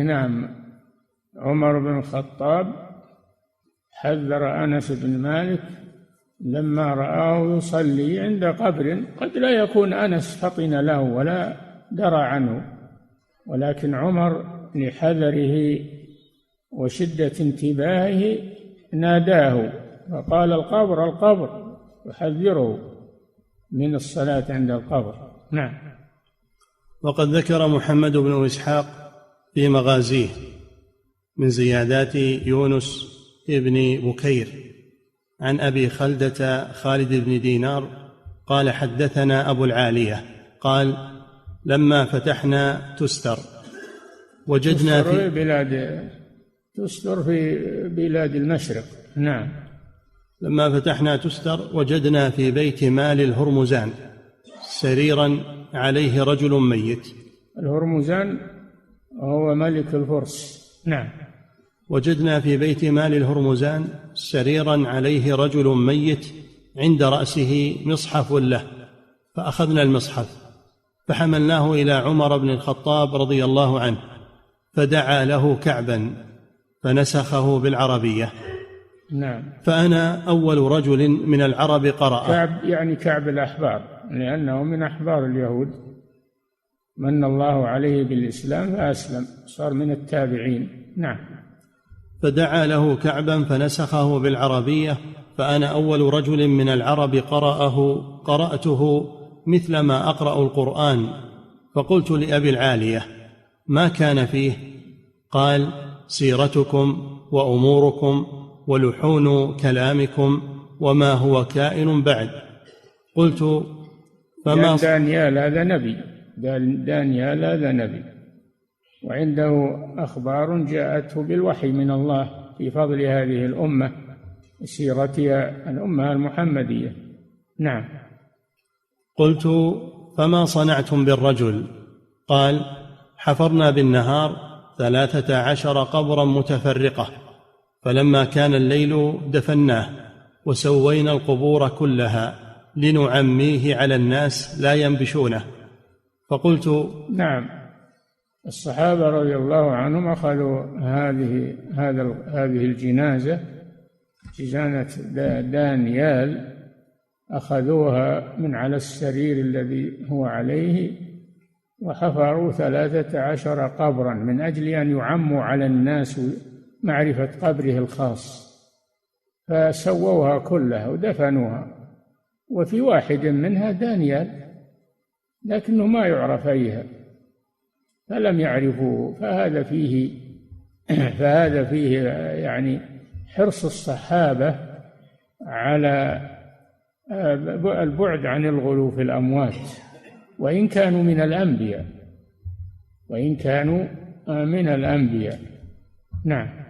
نعم. عمر بن الخطاب حذر أنس بن مالك لما رآه يصلي عند قبر قد لا يكون أنس فطن له ولا درى عنه، ولكن عمر لحذره وشدة انتباهه ناداه فقال القبر القبر، يحذره من الصلاة عند القبر. نعم. وقد ذكر محمد بن إسحاق في مغازيه من زيادات يونس ابن بكير عن أبي خلدة خالد بن دينار قال حدثنا أبو العالية قال لما فتحنا تستر وجدنا تستر في بلاد المشرق. نعم. لما فتحنا تستر وجدنا في بيت مال الهرمزان سريرا عليه رجل ميت. الهرمزان هو ملك الفرس. نعم. وجدنا في بيت مال الهرمزان سريرا عليه رجل ميت عند رأسه مصحف له، فأخذنا المصحف فحملناه إلى عمر بن الخطاب رضي الله عنه فدعا له كعبا فنسخه بالعربية. نعم. فأنا أول رجل من العرب قرأ. كعب يعني كعب الأحبار، لأنه من أحبار اليهود، من الله عليه بالإسلام فأسلم، صار من التابعين. نعم. فدعا له كعبا فنسخه بالعربية، فأنا أول رجل من العرب قرأته مثل ما أقرأ القرآن. فقلت لأبي العالية ما كان فيه؟ قال سيرتكم وأموركم ولحون كلامكم وما هو كائن بعد. قلت فما دانيال هذا نبي، دانيال هذا نبي، وعنده أخبار جاءته بالوحي من الله في فضل هذه الأمة سيرتها الأمة المحمدية. نعم. قلت فما صنعتم بالرجل؟ قال حفرنا بالنهار 13 قبرا متفرقة، فلما كان الليل دفناه وسوينا القبور كلها لنعميه على الناس لا ينبشونه. فقلت نعم. الصحابة رضي الله عنهم أخذوا هذه الجنازة، جنازة دانيال، أخذوها من على السرير الذي هو عليه وحفروا 13 قبرا من أجل أن يعموا على الناس معرفة قبره الخاص، فسووها كلها ودفنوها، وفي واحد منها دانيال لكنه ما يعرف أيها، فلم يعرفوه. فهذا فيه يعني حرص الصحابة على البعد عن الغلو في الأموات، وإن كانوا من الأنبياء. نعم.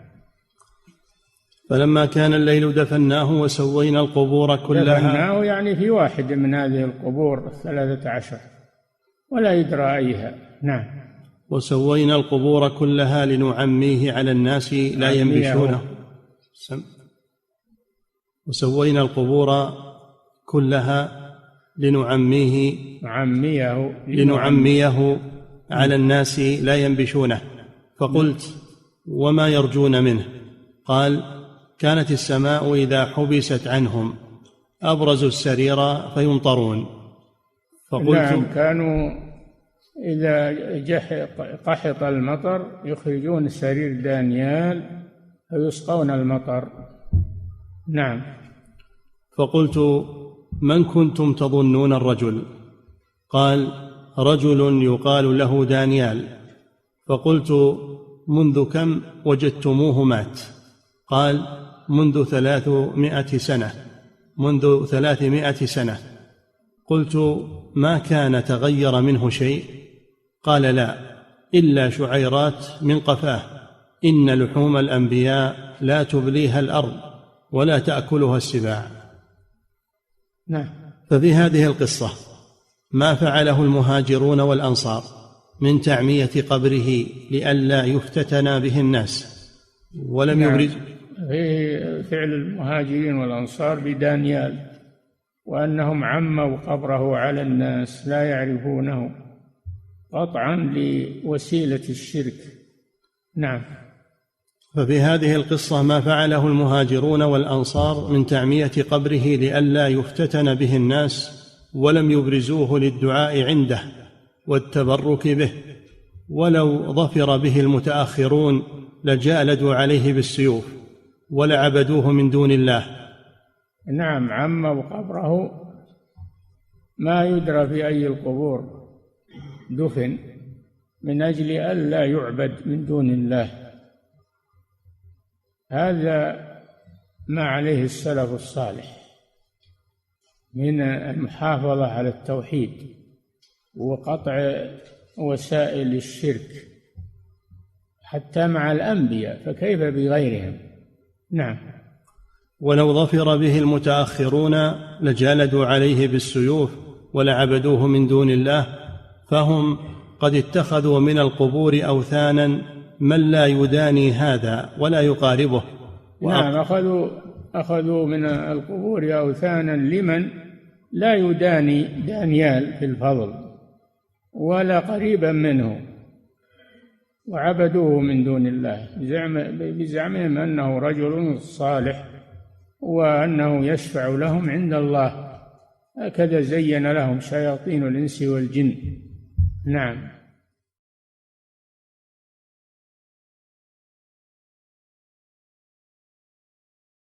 فلما كان الليل دفناه وسوينا القبور كلها. دفناه يعني في واحد من هذه القبور 13 ولا يدرى أيها. نعم. وسوينا القبور كلها لنعميه على الناس لا ينبشونه. وسوينا القبور كلها لنعميه على الناس لا ينبشونه. فقلت وما يرجون منه؟ قال كانت السماء إذا حبست عنهم أبرزوا السرير فيمطرون. فقلت نعم، كانوا إذا قحط المطر يخرجون سرير دانيال فيسقون المطر. نعم. فقلت من كنتم تظنون الرجل؟ قال رجل يقال له دانيال. فقلت منذ كم وجدتموه مات؟ قال منذ 300 سنة. قلت ما كان تغير منه شيء؟ قال لا إلا شعيرات من قفاه، إن لحوم الأنبياء لا تبليها الأرض ولا تأكلها السباع. نعم. ففي هذه القصة ما فعله المهاجرون والأنصار من تعمية قبره لئلا يفتتن به الناس ولم يبرز. في فعل المهاجرين والأنصار بدانيال، وأنهم عموا قبره على الناس لا يعرفونه قطعا لوسيلة الشرك نعم. ففي هذه القصة ما فعله المهاجرون والأنصار من تعمية قبره لئلا يفتتن به الناس، ولم يبرزوه للدعاء عنده والتبرك به، ولو ظفر به المتأخرون لجالدوا عليه بالسيوف ولعبدوه من دون الله. نعم، عموا قبره، ما يدرى في أي القبور دفن، من أجل ألا يعبد من دون الله. هذا ما عليه السلف الصالح من المحافظة على التوحيد وقطع وسائل الشرك حتى مع الأنبياء، فكيف بغيرهم؟ نعم. ولو ظفر به المتأخرون لجالدوا عليه بالسيوف ولعبدوه من دون الله، فهم قد اتخذوا من القبور أوثانا من لا يداني هذا ولا يقاربه. نعم، أخذوا من القبور أوثانا لمن لا يداني دانيال في الفضل ولا قريبا منه، وعبدوه من دون الله بزعمهم أنه رجل صالح وأنه يشفع لهم عند الله. هكذا زين لهم شياطين الإنس والجن. نعم.